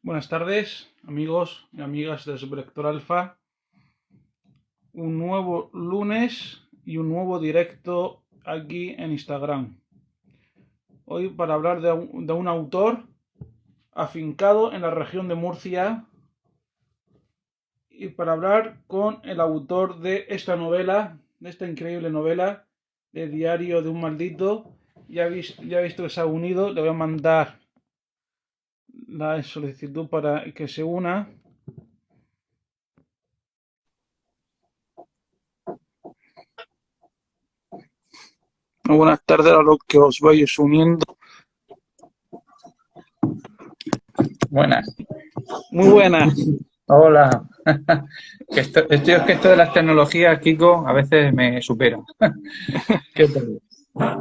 Buenas tardes, amigos y amigas de Superlector Alfa. Un nuevo lunes y un nuevo directo aquí en Instagram. Hoy para hablar de un autor afincado en la región de Murcia y para hablar con el autor de esta novela, de esta increíble novela, de Diario de un Maldito. Ya he visto que se ha unido, le voy a mandar la solicitud para que se una. Muy buenas tardes a los que os vais uniendo. Buenas. Muy buenas. Hola. Es que esto de las tecnologías, Kiko, a veces me supera. ¿Qué tal?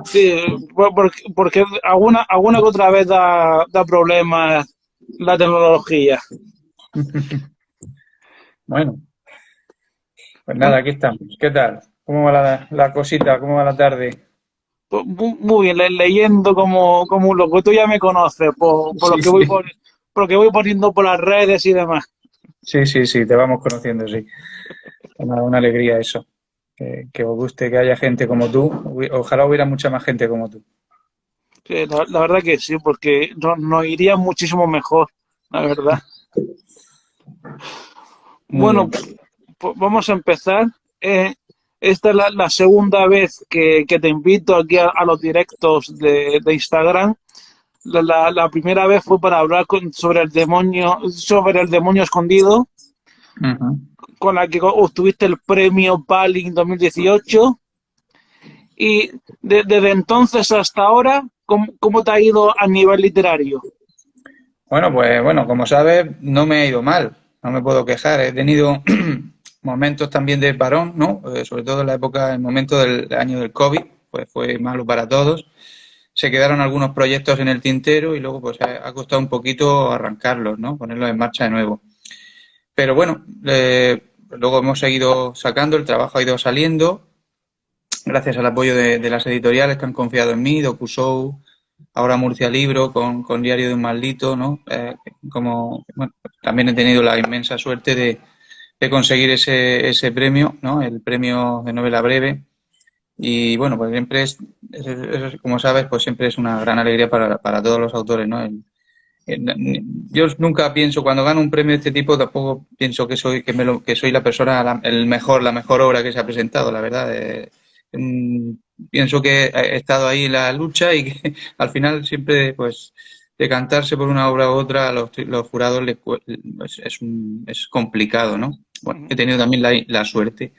Sí, porque alguna que otra vez da problemas la tecnología. Bueno, pues nada, Bueno, aquí estamos. ¿Qué tal? ¿Cómo va la cosita? ¿Cómo va la tarde? pues muy bien, leyendo como un loco. Tú ya me conoces por lo Sí, que sí. por lo que voy poniendo por las redes y demás. Sí, sí, sí, te vamos conociendo, sí. Una alegría eso. Que os guste que haya gente como tú. Ojalá hubiera mucha más gente como tú. Sí, la verdad que sí, porque nos iría muchísimo mejor, la verdad. Muy Bueno, bien. pues vamos a empezar. Esta es la segunda vez que te invito aquí a los directos de Instagram. La primera vez fue para hablar sobre el demonio escondido, Ujú. con la que obtuviste el premio Palin 2018. Y desde entonces hasta ahora, ¿cómo te ha ido a nivel literario? Bueno, pues bueno, como sabes, no me ha ido mal, no me puedo quejar. He tenido momentos también de parón, ¿no? Sobre todo en la época, el momento del año del COVID, pues fue malo para todos. Se quedaron algunos proyectos en el tintero y luego pues ha costado un poquito arrancarlos, ¿no? Ponerlos en marcha de nuevo. Pero bueno, luego hemos seguido sacando, el trabajo ha ido saliendo, gracias al apoyo de las editoriales que han confiado en mí, DocuShow, ahora Murcia Libro con Diario de un Maldito, ¿no? Bueno, también he tenido la inmensa suerte de conseguir ese premio, ¿no? El premio de novela breve. Y bueno, pues siempre como sabes, pues siempre es una gran alegría para todos los autores, ¿no? Yo nunca pienso, cuando gano un premio de este tipo, tampoco pienso que soy la persona, la mejor obra que se ha presentado, la verdad. Mm, Pienso que he estado ahí en la lucha y que al final siempre, pues, decantarse por una obra u otra a los jurados es complicado, ¿no? Bueno, he tenido también la suerte,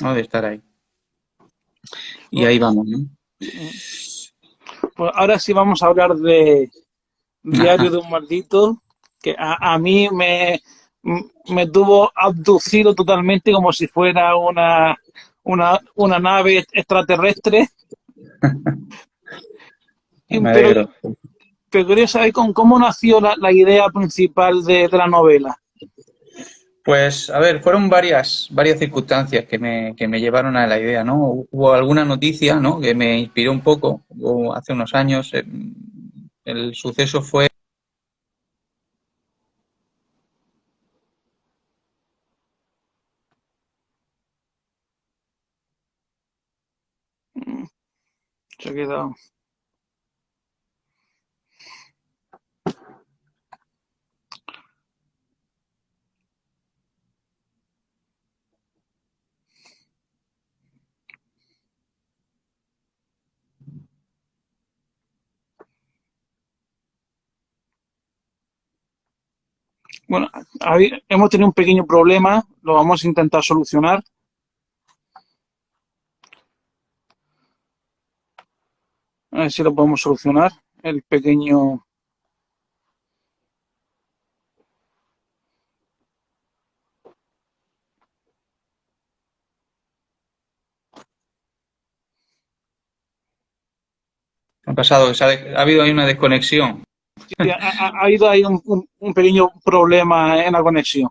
¿no? De estar ahí. Y ahí vamos, ¿no? Pues ahora sí vamos a hablar de Diario de un Maldito, que a mí me tuvo abducido totalmente como si fuera una nave extraterrestre. Me Pero, alegro. pero quería saber cómo nació la idea principal de la novela. Pues, a ver, fueron varias circunstancias que me llevaron a la idea, ¿no? Hubo alguna noticia, ¿no? Que me inspiró un poco. Hace unos años, el suceso fue. Se ha quedado. Bueno, hemos tenido un pequeño problema, lo vamos a intentar solucionar. A ver si lo podemos solucionar. El pequeño. Ha pasado, ha habido ahí una desconexión. Ha habido ahí un pequeño problema en la conexión.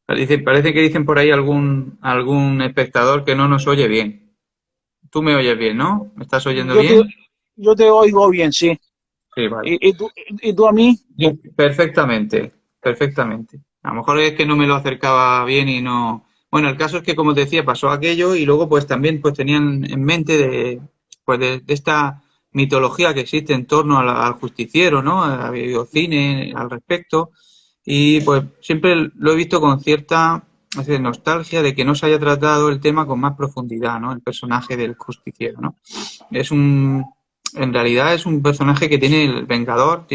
Parece que dicen por ahí algún espectador que no nos oye bien. Tú me oyes bien, ¿no? ¿Me estás oyendo Yo te, bien? yo te oigo bien, sí. Sí, vale. ¿Y tú a mí? Perfectamente, perfectamente. A lo mejor es que no me lo acercaba bien y no. Bueno, el caso es que, como te decía, pasó aquello y luego, pues también, pues tenían en mente de esta mitología que existe en torno al justiciero, ¿no? Ha habido cine al respecto y, pues, siempre lo he visto con cierta nostalgia de que no se haya tratado el tema con más profundidad, ¿no? El personaje del justiciero, ¿no? Es un, en realidad es un personaje que tiene el Vengador,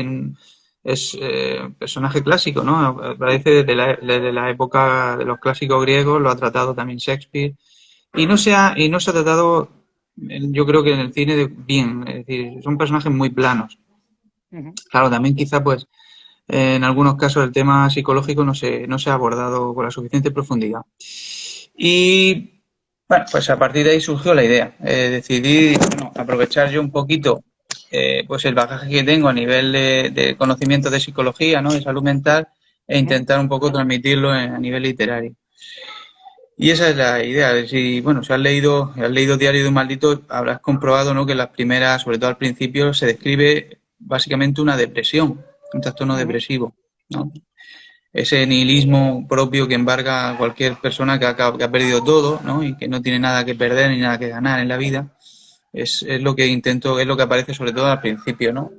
es un personaje clásico, ¿no? Aparece desde la época de los clásicos griegos, lo ha tratado también Shakespeare, y no se ha tratado, yo creo que en el cine bien, es decir, son personajes muy planos. Ujú. Claro, también quizá pues en algunos casos el tema psicológico no se ha abordado con la suficiente profundidad. Y bueno, pues a partir de ahí surgió la idea. Decidí bueno, aprovechar yo un poquito pues el bagaje que tengo a nivel de conocimiento de psicología, ¿no? De salud mental, e Ujú. intentar un poco transmitirlo a nivel literario. Y esa es la idea. Si, bueno, si has leído Diario de un maldito, habrás comprobado, ¿no? Que las primeras, sobre todo al principio, se describe básicamente una depresión, un trastorno Ujú. depresivo, ¿no? Ese nihilismo propio que embarga a cualquier persona que ha perdido todo, ¿no? Y que no tiene nada que perder ni nada que ganar en la vida. Es lo que intento, es lo que aparece sobre todo al principio, ¿no?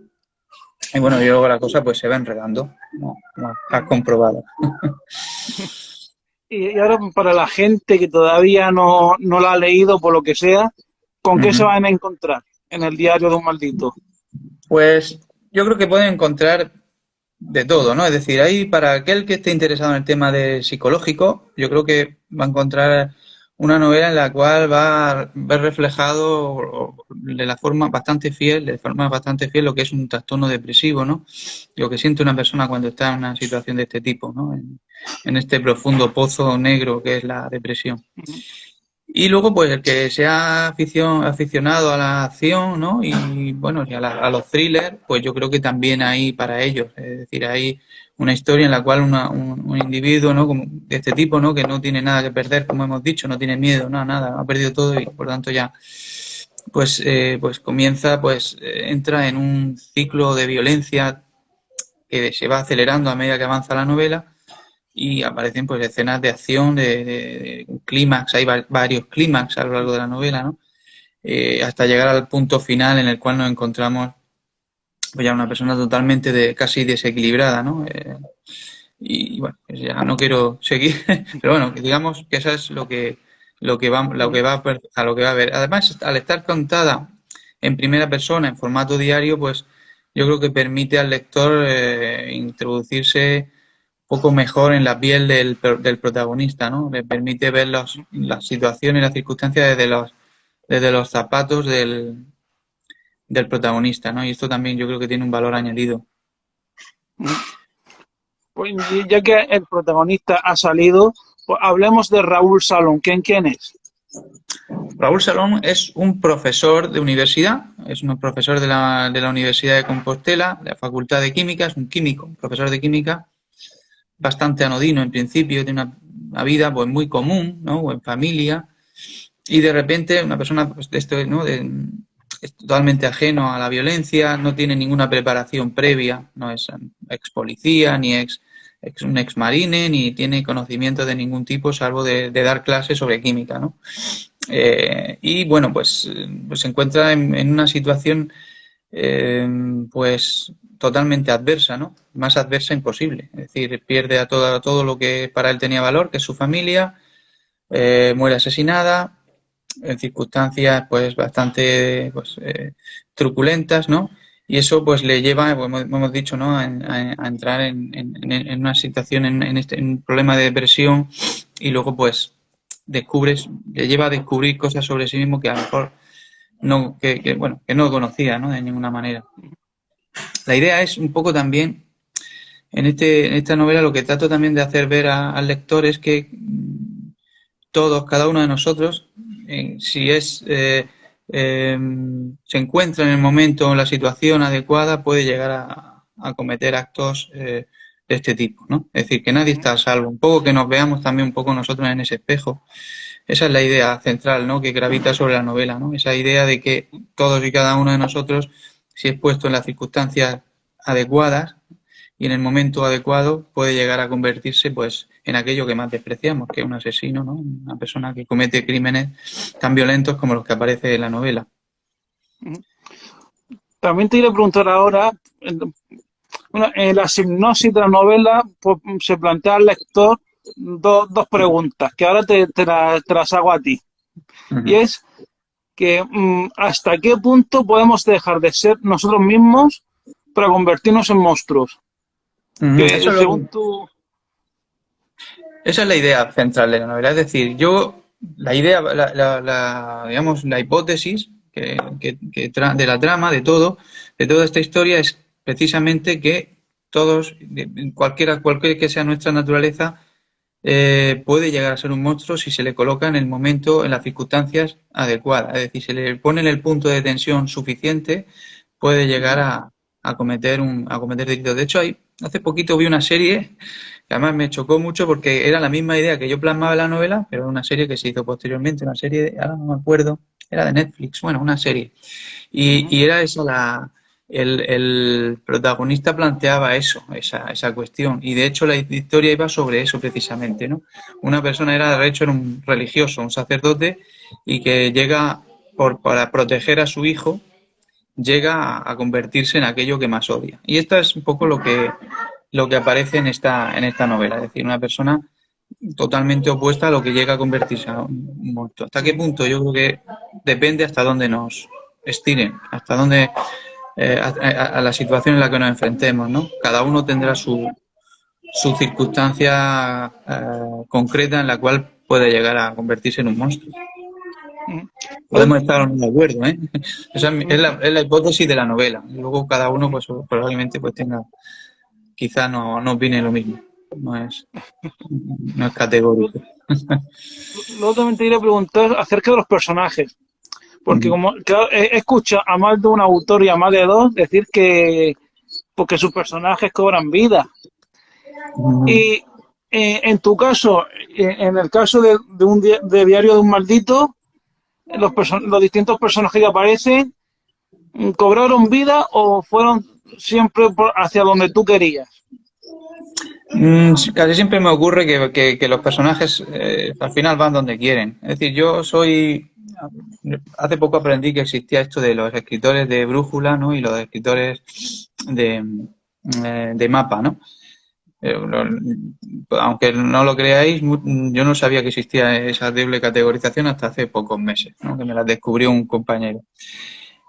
Y bueno, y luego la cosa pues se va enredando, ¿no? Como has Ujú. comprobado. Y ahora para la gente que todavía no la ha leído por lo que sea, ¿con qué se Ujú. van a encontrar en el diario de un maldito? Pues yo creo que pueden encontrar de todo, ¿no? Es decir, ahí para aquel que esté interesado en el tema de psicológico, yo creo que va a encontrar una novela en la cual va a ver reflejado de forma bastante fiel lo que es un trastorno depresivo, ¿no? Lo que siente una persona cuando está en una situación de este tipo, ¿no? En este profundo pozo negro que es la depresión. Ujú. Y luego, pues el que sea aficionado a la acción, ¿no? Y bueno, y a los thrillers, pues yo creo que también hay para ellos. Es decir, hay una historia en la cual un individuo, ¿no? Como de este tipo, ¿no? Que no tiene nada que perder, como hemos dicho, no tiene miedo, no, nada, ha perdido todo y por tanto ya, pues comienza, entra en un ciclo de violencia que se va acelerando a medida que avanza la novela y aparecen pues escenas de acción, de clímax, hay varios clímax a lo largo de la novela, ¿no? Hasta llegar al punto final en el cual nos encontramos pues ya una persona totalmente casi desequilibrada, ¿no? Y bueno, pues ya no quiero seguir, pero bueno, digamos que eso es Ujú. a lo que va a ver. Además, al estar contada en primera persona, en formato diario, pues yo creo que permite al lector introducirse poco mejor en la piel del protagonista, ¿no? Le permite ver las situaciones, las circunstancias desde los zapatos del protagonista, ¿no? Y esto también yo creo que tiene un valor añadido. Ujú. Pues ya que el protagonista ha salido, pues hablemos de Raúl Salón. ¿Quién es? Raúl Salón es un profesor de universidad, es un profesor de la Universidad de Compostela, de la Facultad de Química, es un químico, un profesor de química, bastante anodino en principio, tiene una vida pues muy común, ¿no? O en familia, y de repente una persona pues, de esto, ¿no? Es totalmente ajeno a la violencia, no tiene ninguna preparación previa, no es ex policía, ni un ex marine, ni tiene conocimiento de ningún tipo, salvo de dar clases sobre química, ¿no? Y bueno, pues se encuentra en una situación eh, pues totalmente adversa, ¿no? Más adversa imposible. Es decir, pierde todo lo que para él tenía valor, que es su familia, muere asesinada, en circunstancias pues bastante truculentas, ¿no? Y eso pues le lleva, como hemos dicho, ¿no? A entrar en una situación, en un problema de depresión y luego pues le lleva a descubrir cosas sobre sí mismo que a lo mejor bueno, que no conocía, ¿no? De ninguna manera. La idea es un poco también, en esta novela lo que trato también de hacer ver al lector es que todos, cada uno de nosotros, si eh, se encuentra en el momento o en la situación adecuada, puede llegar a cometer actos de este tipo, ¿no? Es decir, que nadie Ujú. está a salvo. Un poco que nos veamos también un poco nosotros en ese espejo. Esa es la idea central, ¿no? Que gravita sobre la novela, ¿no? Esa idea de que todos y cada uno de nosotros si es puesto en las circunstancias adecuadas y en el momento adecuado, puede llegar a convertirse pues en aquello que más despreciamos, que es un asesino, ¿no? Una persona que comete crímenes tan violentos como los que aparece en la novela. También te iba a preguntar ahora, en la sinopsis de la novela pues, se plantea al lector dos preguntas, que ahora te las hago a ti. Y Uh-huh. es que hasta qué punto podemos dejar de ser nosotros mismos para convertirnos en monstruos. Uh-huh. Que según tú... Esa es la idea central de la novela. Es decir, la idea, digamos, la hipótesis de la trama, de toda esta historia es precisamente que todos, cualquier que sea nuestra naturaleza, puede llegar a ser un monstruo si se le coloca en el momento, en las circunstancias adecuadas. Es decir, si se le pone en el punto de tensión suficiente, puede llegar a cometer delitos. De hecho, hace poquito vi una serie que además me chocó mucho porque era la misma idea que yo plasmaba en la novela, pero una serie que se hizo posteriormente, una serie, ahora no me acuerdo, era de Netflix, bueno, una serie. Y era esa el protagonista planteaba esa cuestión. Y de hecho la historia iba sobre eso precisamente, ¿no? Una persona de hecho, era un religioso, un sacerdote, y que llega para proteger a su hijo, llega a convertirse en aquello que más odia. Y esto es un poco lo que aparece en esta novela, es decir, una persona totalmente opuesta a lo que llega a convertirse en un monstruo. ¿Hasta qué punto? Yo creo que depende hasta dónde nos estiren, hasta dónde a la situación en la que nos enfrentemos, ¿no? Cada uno tendrá su circunstancia concreta en la cual puede llegar a convertirse en un monstruo. Podemos estar o no de acuerdo, ¿eh? Esa es la hipótesis de la novela. Luego cada uno pues probablemente pues tenga, quizá no opine lo mismo. No es categórico. Luego también te iba a preguntar acerca de los personajes. Porque Uh-huh. como claro, he escuchado a más de un autor y a más de dos decir que porque sus personajes cobran vida. Uh-huh. Y en tu caso, en el caso de un de Diario de un Maldito, los distintos personajes que aparecen, ¿cobraron vida o fueron siempre hacia donde tú querías? Casi siempre me ocurre que los personajes al final van donde quieren. Es decir, hace poco aprendí que existía esto de los escritores de brújula, ¿no? Y los escritores de mapa, ¿no? Aunque no lo creáis, yo no sabía que existía esa doble categorización hasta hace pocos meses, ¿no? Que me la descubrió un compañero.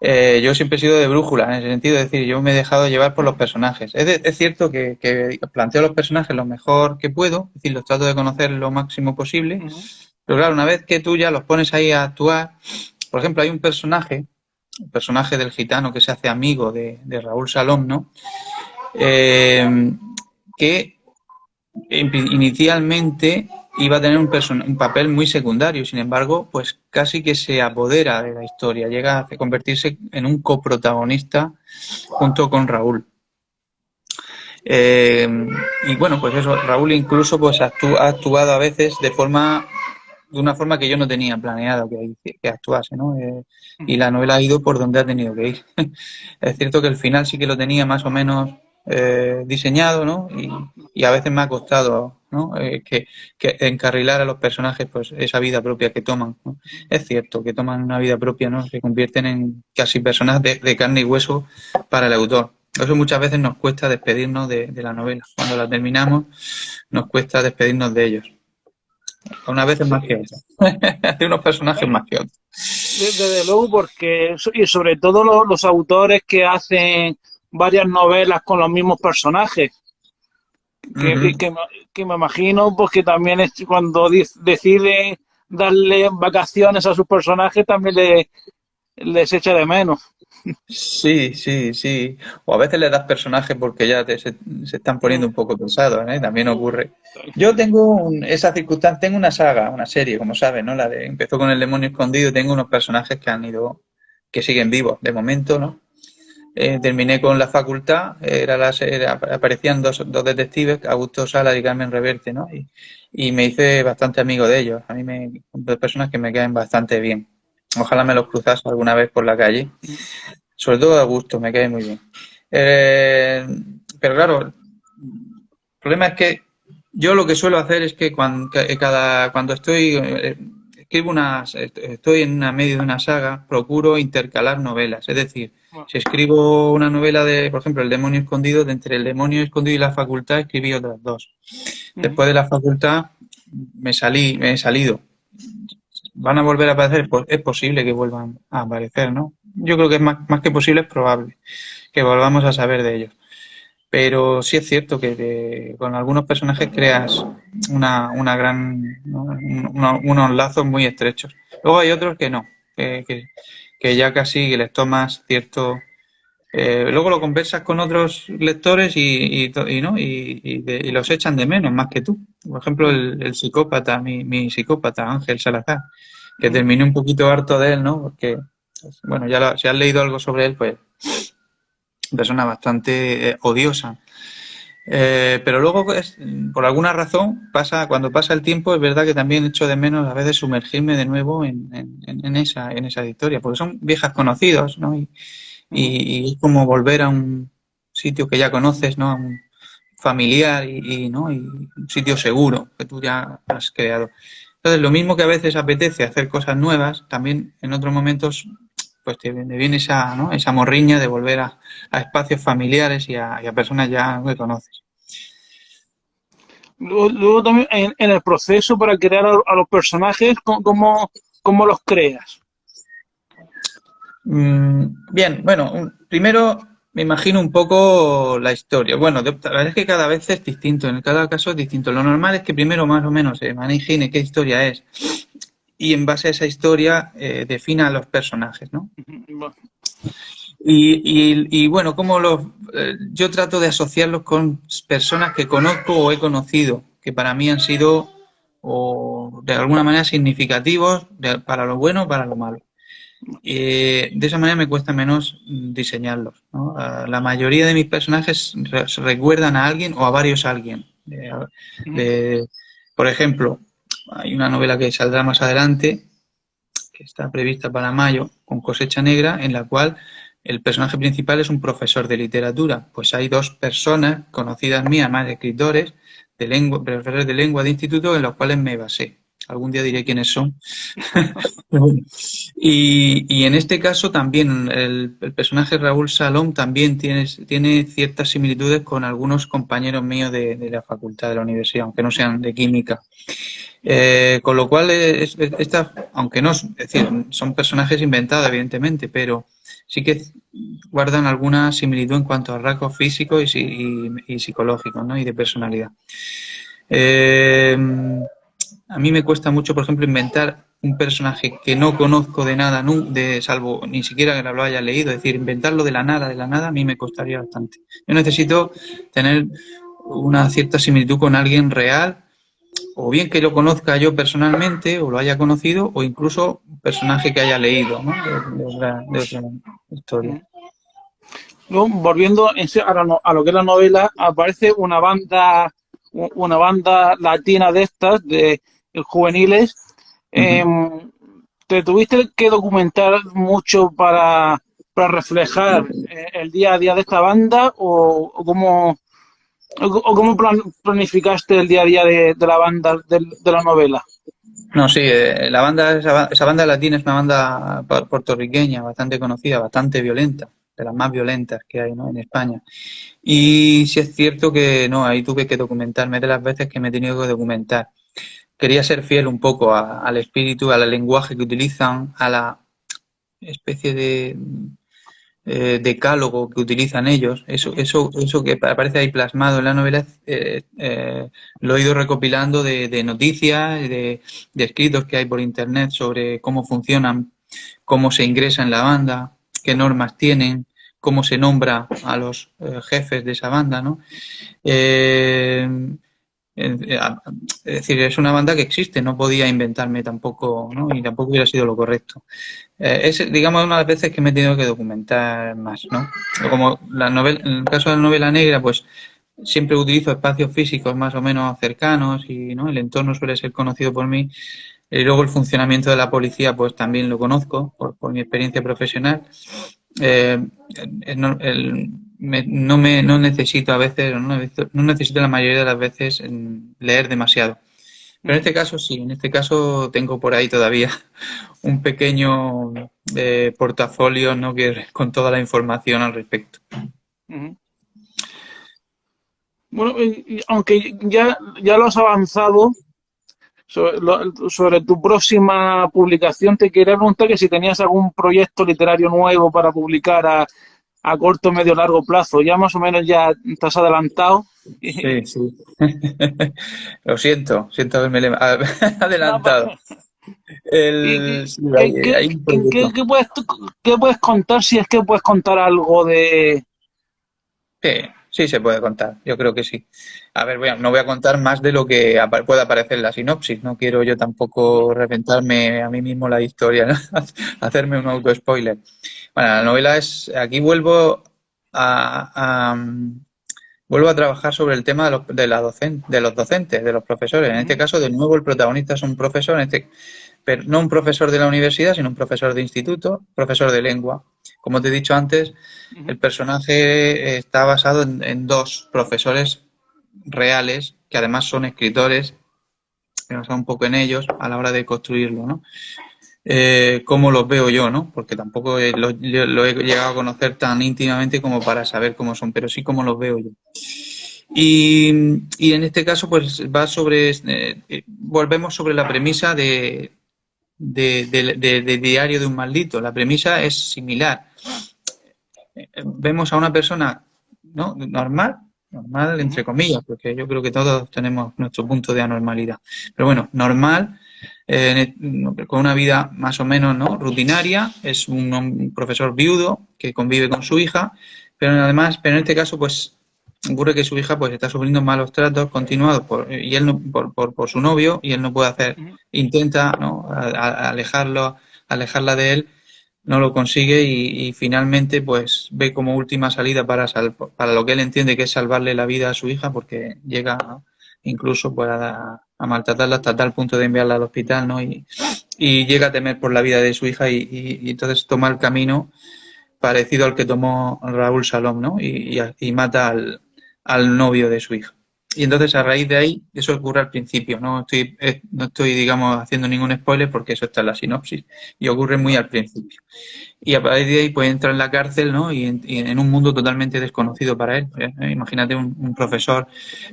Yo siempre he sido de brújula, en ese sentido, es decir, yo me he dejado llevar por los personajes. Es cierto que planteo los personajes lo mejor que puedo, es decir, los trato de conocer lo máximo posible, pero claro, una vez que tú ya los pones ahí a actuar, por ejemplo, hay un personaje, el personaje del gitano que se hace amigo de Raúl Salom, ¿no? Que inicialmente iba a tener un papel muy secundario, sin embargo, pues casi que se apodera de la historia, llega a convertirse en un coprotagonista junto con Raúl. Y bueno, pues eso, Raúl incluso pues ha actuado a veces de una forma que yo no tenía planeado que actuase, ¿no? Y la novela ha ido por donde ha tenido que ir. Es cierto que el final sí que lo tenía más o menos diseñado, ¿no? Y a veces me ha costado, ¿no? Que encarrilar a los personajes pues esa vida propia que toman, ¿no? Es cierto que toman una vida propia, ¿no? Se convierten en casi personas de carne y hueso para el autor. Eso muchas veces nos cuesta despedirnos de la novela. Cuando la terminamos nos cuesta despedirnos de ellos. Unas veces más que otras. Hay unos personajes más que otros. Desde luego, porque, y sobre todo los autores que hacen varias novelas con los mismos personajes, Uh-huh. que me imagino pues, que también es cuando deciden darle vacaciones a sus personajes, también les echa de menos. Sí, sí, sí. O a veces le das personajes porque ya se están poniendo un poco pesados, ¿eh? También ocurre. Yo tengo esa circunstancia, tengo una saga, una serie, como sabes, ¿no? Empezó con El demonio escondido, tengo unos personajes que siguen vivos de momento, ¿no? Terminé con La facultad, aparecían dos detectives, Augusto Sala y Carmen Reverte, ¿no? Y me hice bastante amigo de ellos. Dos personas que me caen bastante bien. Ojalá me los cruzase alguna vez por la calle. sobre todo Augusto, me cae muy bien. Pero claro, el problema es que yo lo que suelo hacer es que cuando estoy escribo estoy en medio de una saga, procuro intercalar novelas. Es decir, Bueno, si escribo una novela de, por ejemplo, El demonio escondido, de entre El demonio escondido y La facultad escribí otras dos. ujú. Después de La facultad me he salido. ¿Van a volver a aparecer? Pues es posible que vuelvan a aparecer, ¿no? Yo creo que es más que posible, es probable que volvamos a saber de ellos. Pero sí es cierto que con algunos personajes creas una gran, ¿no? Unos lazos muy estrechos. Luego hay otros que no, que ya casi les tomas cierto. Luego lo conversas con otros lectores ¿no? Y los echan de menos más que tú. Por ejemplo, el psicópata, mi psicópata, Ángel Salazar, que Ujú. terminé un poquito harto de él, ¿no? Porque, pues, bueno, si has leído algo sobre él, pues persona bastante odiosa. Pero luego, pues, por alguna razón, cuando pasa el tiempo, es verdad que también echo de menos a veces sumergirme de nuevo en esa historia, porque son viejas conocidos, ¿no? Ujú. Y es como volver a un sitio que ya conoces, ¿no? A un familiar ¿no? Y un sitio seguro que tú ya has creado. Entonces, lo mismo que a veces apetece hacer cosas nuevas, también en otros momentos pues te viene esa, ¿no? Esa morriña de volver a espacios familiares y a personas ya que conoces. Luego también en el proceso para crear a los personajes, ¿cómo los creas? Bien, bueno, primero me imagino un poco la historia. Bueno, la verdad es que cada vez es distinto, en cada caso es distinto. Lo normal es que primero más o menos se imagine qué historia es y en base a esa historia defina a los personajes, ¿no? Bueno, Bueno, yo trato de asociarlos con personas que conozco o he conocido, que para mí han sido o de alguna manera significativos para lo bueno o para lo malo. De esa manera me cuesta menos diseñarlos, ¿no? La mayoría de mis personajes recuerdan a alguien o a varios alguien. ujú. De- por ejemplo, hay una novela que saldrá más adelante, que está prevista para mayo, con Cosecha Negra, en la cual el personaje principal es un profesor de literatura. Pues hay dos personas conocidas mías, más escritores, profesores de lengua de instituto, en los cuales me basé. Algún día diré quiénes son. Y en este caso también el personaje Raúl Salom también tiene ciertas similitudes con algunos compañeros míos de la facultad de la universidad, aunque no sean de química. Con lo cual, aunque no, es decir, son personajes inventados, evidentemente, pero sí que guardan alguna similitud en cuanto a rasgos físicos y psicológicos, ¿no? Y de personalidad. Eh, a mí me cuesta mucho, por ejemplo, inventar un personaje que no conozco de nada, salvo ni siquiera que lo haya leído. Es decir, inventarlo de la nada, a mí me costaría bastante. Yo necesito tener una cierta similitud con alguien real, o bien que lo conozca yo personalmente, o lo haya conocido, o incluso un personaje que haya leído, ¿no? De otra historia. Luego, volviendo a lo que es la novela, aparece una banda latina de estas, de juveniles. Ujú. Em, ¿Te tuviste que documentar mucho para reflejar el día a día de esta banda o cómo planificaste el día a día de la banda de la novela? No, sí, esa banda latina es una banda puertorriqueña bastante conocida, bastante violenta, de las más violentas que hay, ¿no? En España. Y sí es cierto que no, ahí tuve que documentarme de las veces que me he tenido que documentar. Quería ser fiel un poco al espíritu, al lenguaje que utilizan, a la especie de decálogo que utilizan ellos. Eso que aparece ahí plasmado en la novela, lo he ido recopilando de noticias, de escritos que hay por internet sobre cómo funcionan, cómo se ingresa en la banda, qué normas tienen, cómo se nombra a los jefes de esa banda, ¿no? Eh, eh, es decir, es una banda que existe, no podía inventarme tampoco, ¿no? Y tampoco hubiera sido lo correcto. Es, digamos, una de las veces que me he tenido que documentar más, ¿no? Como en el caso de la novela negra, pues siempre utilizo espacios físicos más o menos cercanos y, ¿no? El entorno suele ser conocido por mí. Y luego el funcionamiento de la policía, pues también lo conozco por mi experiencia profesional. no necesito a veces, no necesito la mayoría de las veces leer demasiado. Pero en este caso sí, en este caso tengo por ahí todavía un pequeño portafolio, ¿no? Con toda la información al respecto. Ujú. Bueno, aunque ya lo has avanzado sobre tu próxima publicación, te quería preguntar que si tenías algún proyecto literario nuevo para publicar a corto, medio, largo plazo. Ya más o menos ya te has adelantado. Sí, sí. Lo siento haberme No, adelantado. ¿Y Sí, hay un proyecto. qué puedes contar si es que puedes contar algo de... Sí, sí se puede contar, yo creo que sí. A ver, no voy a contar más de lo que pueda aparecer en la sinopsis. No quiero yo tampoco reventarme a mí mismo la historia, ¿no? Hacerme un auto-spoiler. Bueno, la novela es... Aquí vuelvo a trabajar sobre el tema de los docentes, de los profesores. En este Ujú, caso, de nuevo, el protagonista es un profesor, pero no un profesor de la universidad, sino un profesor de instituto, profesor de lengua. Como te he dicho antes, ujú, el personaje está basado en dos profesores reales, que además son escritores, he basado un poco en ellos a la hora de construirlo, ¿no? Cómo los veo yo, ¿no? Porque tampoco lo he llegado a conocer tan íntimamente como para saber cómo son, pero sí cómo los veo yo. Y en este caso, pues va sobre, volvemos sobre la premisa de Diario de un maldito. La premisa es similar. Vemos a una persona, ¿no? Normal entre ujú, comillas, porque yo creo que todos tenemos nuestro punto de anormalidad. Pero bueno, normal, con una vida más o menos, ¿no? Rutinaria, es un profesor viudo que convive con su hija, pero además, pero en este caso, pues ocurre que su hija pues está sufriendo malos tratos continuados y él no, por su novio, y él no puede hacer, ujú, intenta, ¿no? Alejarla de él, no lo consigue y finalmente pues ve como última salida para lo que él entiende que es salvarle la vida a su hija, porque llega, ¿no? Incluso pues a maltratarla hasta tal punto de enviarla al hospital, ¿no? Y llega a temer por la vida de su hija y entonces toma el camino parecido al que tomó Raúl Salom, ¿no? Y mata al novio de su hija. Y entonces a raíz de ahí, eso ocurre al principio, no estoy, digamos, haciendo ningún spoiler porque eso está en la sinopsis y ocurre muy al principio. Y a partir de ahí pues entra en la cárcel, ¿no? Y en un mundo totalmente desconocido para él. Imagínate un profesor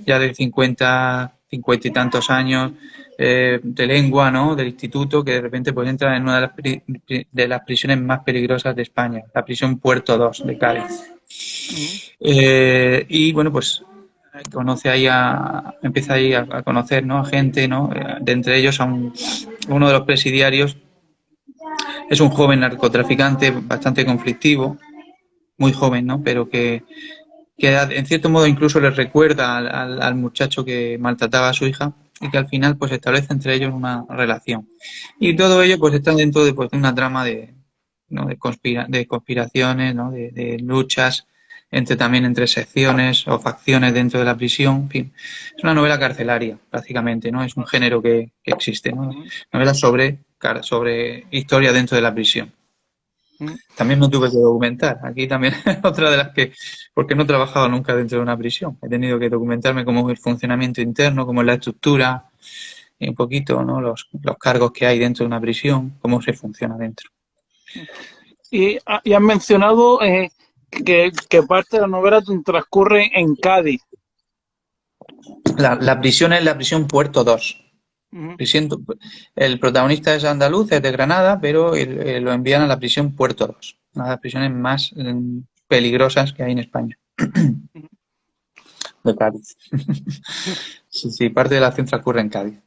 ya de 50 y tantos años, de lengua, ¿no? Del instituto, que de repente pues entra en una de las prisiones más peligrosas de España, la prisión Puerto 2 de Cádiz. ujú, Y bueno, pues empieza ahí a conocer, ¿no? A gente, ¿no? De entre ellos uno de los presidiarios es un joven narcotraficante bastante conflictivo, muy joven, ¿no? Pero que en cierto modo incluso le recuerda al muchacho que maltrataba a su hija y que al final pues establece entre ellos una relación. Y todo ello pues está dentro de, pues, de una trama ¿no? de conspiraciones, ¿no? De luchas también entre secciones o facciones dentro de la prisión. En fin, es una novela carcelaria, prácticamente, ¿no? Es un género que existe, ¿no? ujú, Novela sobre historia dentro de la prisión. ujú. También me tuve que documentar. Aquí también otra de las porque no he trabajado nunca dentro de una prisión. He tenido que documentarme cómo es el funcionamiento interno, cómo es la estructura y un poquito, ¿no? Los cargos que hay dentro de una prisión, cómo se funciona dentro. Y has mencionado que parte de la novela transcurre en Cádiz. La prisión es la prisión Puerto 2. Ujú, Prisión- el protagonista es andaluz, es de Granada, pero lo envían a la prisión Puerto 2, una de las prisiones más peligrosas que hay en España, ujú. de Cádiz. Sí, sí, parte de la acción transcurre en Cádiz.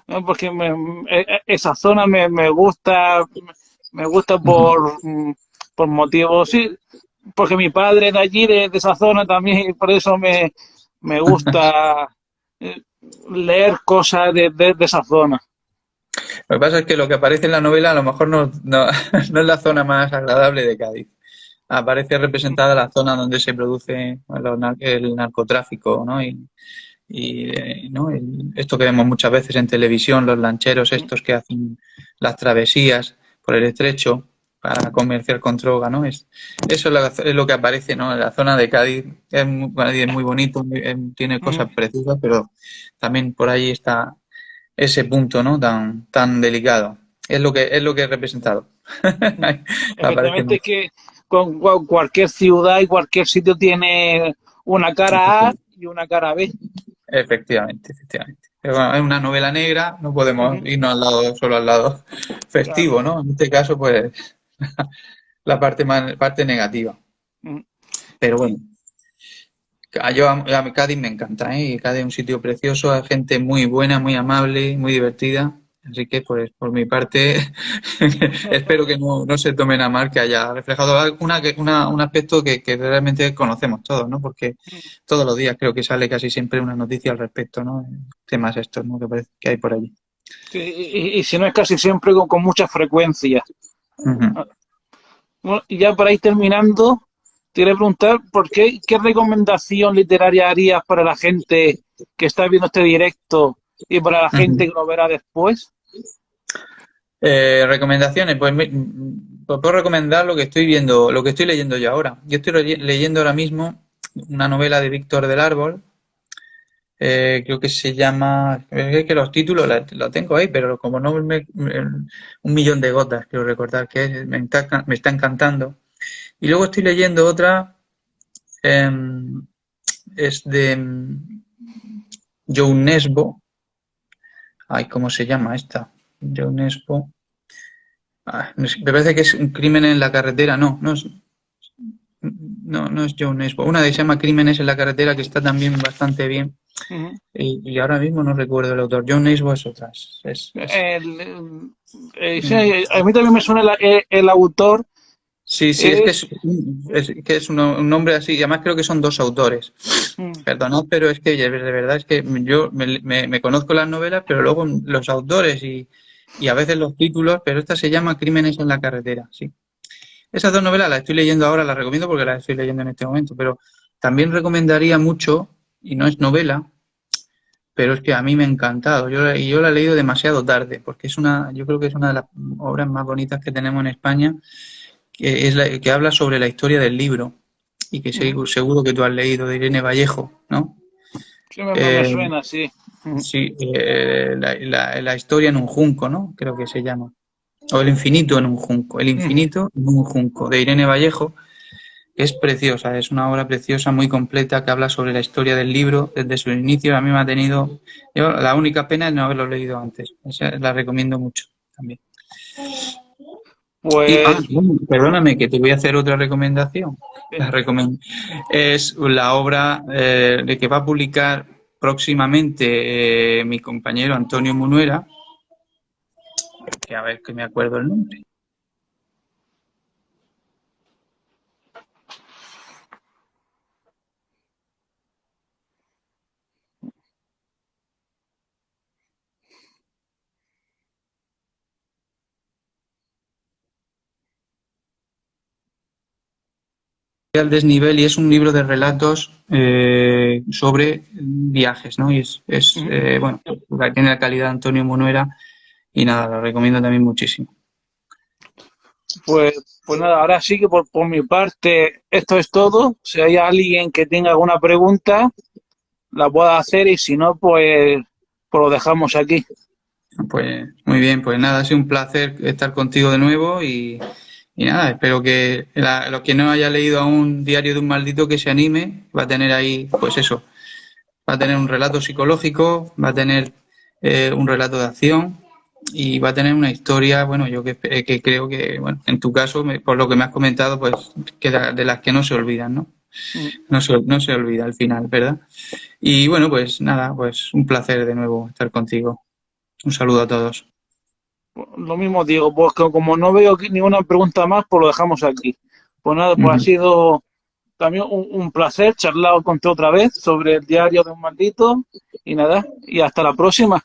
No, porque esa zona me gusta Ujú. por motivos, sí, porque mi padre es de allí, de esa zona también, y por eso me gusta eh, leer cosas de esa zona. Lo que pasa es que lo que aparece en la novela a lo mejor no es la zona más agradable de Cádiz. Aparece representada la zona donde se produce el narcotráfico, ¿no? ¿No? Esto que vemos muchas veces en televisión, los lancheros estos que hacen las travesías por el estrecho. para comerciar con droga, ¿no? Eso es lo que aparece, ¿no? En la zona de Cádiz. Cádiz es muy bonito, tiene cosas preciosas, pero también por ahí está ese punto, ¿no? Tan delicado. Es lo que he representado. Aparece Efectivamente, más. es que con cualquier ciudad y cualquier sitio tiene una cara A y una cara B. Efectivamente, efectivamente. Pero bueno, es una novela negra, no podemos Ujú. irnos solo al lado Claro. festivo, ¿no? En este caso, pues, la parte negativa. Ujú. Pero bueno, a Cádiz me encanta, ¿eh? Y Cádiz es un sitio precioso, hay gente muy buena, muy amable, muy divertida. Así que, pues, por mi parte, espero que no se tomen a mal que haya reflejado un aspecto que realmente conocemos todos, ¿no? Porque todos los días creo que sale casi siempre una noticia al respecto, ¿no? Temas estos, ¿no? Que parece que hay por allí. Sí, y si no es casi siempre con mucha frecuencia. Ujú, Bueno, y ya para ir terminando, te quería preguntar qué recomendación literaria harías para la gente que está viendo este directo y para la ujú. gente que lo verá después. Recomendaciones, pues puedo recomendar lo que estoy viendo, lo que estoy leyendo yo ahora. Yo estoy leyendo ahora mismo una novela de Víctor del Árbol. Creo que se llama, es que los títulos lo tengo ahí, pero como no un millón de gotas, quiero recordar que me está encantando. Y luego estoy leyendo otra, em, es de Joe Nesbo. Ay, ¿cómo se llama esta? Joe Nesbo. Me parece que es un crimen en la carretera, no es Joe Nesbo. Una que se llama Crímenes en la carretera, que está también bastante bien. Ujú. Y ahora mismo no recuerdo el autor. Joe Nesbo es otra. Sí, a mí también me suena el autor. Sí, sí, es que Es, es un nombre así, y además creo que son dos autores. mm, Perdonad, pero es que de verdad es que yo me conozco las novelas, pero luego los autores y a veces los títulos, pero esta se llama Crímenes en la carretera, sí. Esas dos novelas las estoy leyendo ahora, las recomiendo porque las estoy leyendo en este momento, pero también recomendaría mucho, y no es novela, pero es que a mí me ha encantado. Yo la he leído demasiado tarde, porque yo creo que es una de las obras más bonitas que tenemos en España, que habla sobre la historia del libro y que mm, seguro que tú has leído de Irene Vallejo, ¿no? sí, me Eh, suena, sí. sí, la historia en un junco, ¿no? Creo que se llama. O el infinito en un junco. El Ujú. infinito en un junco, de Irene Vallejo, que es preciosa, es una obra preciosa, muy completa, que habla sobre la historia del libro desde su inicio. A mí me ha tenido. La única pena es no haberlo leído antes. Esa la recomiendo mucho también. Pues, Bueno, perdóname que te voy a hacer otra recomendación. eh, Es la obra de que va a publicar próximamente mi compañero Antonio Munuera, que a ver que me acuerdo el nombre. Al desnivel y es un libro de relatos sobre viajes, ¿no? Y ujú. bueno, tiene la calidad de Antonio Munuera y nada, lo recomiendo también muchísimo. Pues nada, ahora sí que por mi parte esto es todo. Si hay alguien que tenga alguna pregunta, la pueda hacer y si no, pues lo dejamos aquí. Pues muy bien, pues nada, ha sido un placer estar contigo de nuevo y nada, espero que los que no haya leído aún Diario de un maldito que se anime, va a tener ahí, pues eso, va a tener un relato psicológico, va a tener un relato de acción y va a tener una historia, bueno, que creo que, bueno, en tu caso, por lo que me has comentado, pues que de las que no se olvidan, ¿no? Mm. No se olvida al final, ¿verdad? Y bueno, pues nada, pues un placer de nuevo estar contigo. Un saludo a todos. Lo mismo digo, pues que como no veo aquí ninguna pregunta más, pues lo dejamos aquí. Pues nada, pues ha Ujú. sido también un placer charlar contigo otra vez sobre el diario de un maldito y nada, y hasta la próxima,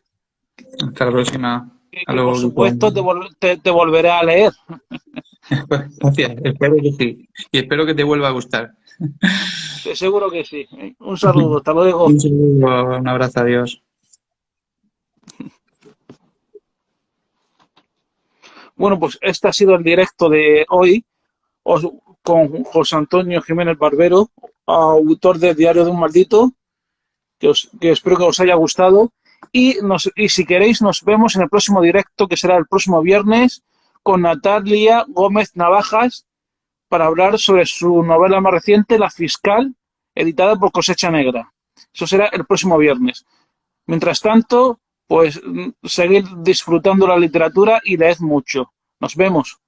Hasta la próxima. Hasta que por luego, Kiko. supuesto te volveré a leer. Gracias, espero que sí. Y espero que te vuelva a gustar. Seguro que sí. Un saludo, hasta luego. Un saludo, un abrazo, adiós. Bueno, pues este ha sido el directo de hoy con José Antonio Jiménez Barbero, autor del Diario de un Maldito, que espero que os haya gustado. Y si queréis, nos vemos en el próximo directo, que será el próximo viernes, con Natalia Gómez Navajas, para hablar sobre su novela más reciente, La Fiscal, editada por Cosecha Negra. Eso será el próximo viernes. Mientras tanto, pues seguid disfrutando la literatura y leed mucho. Nos vemos.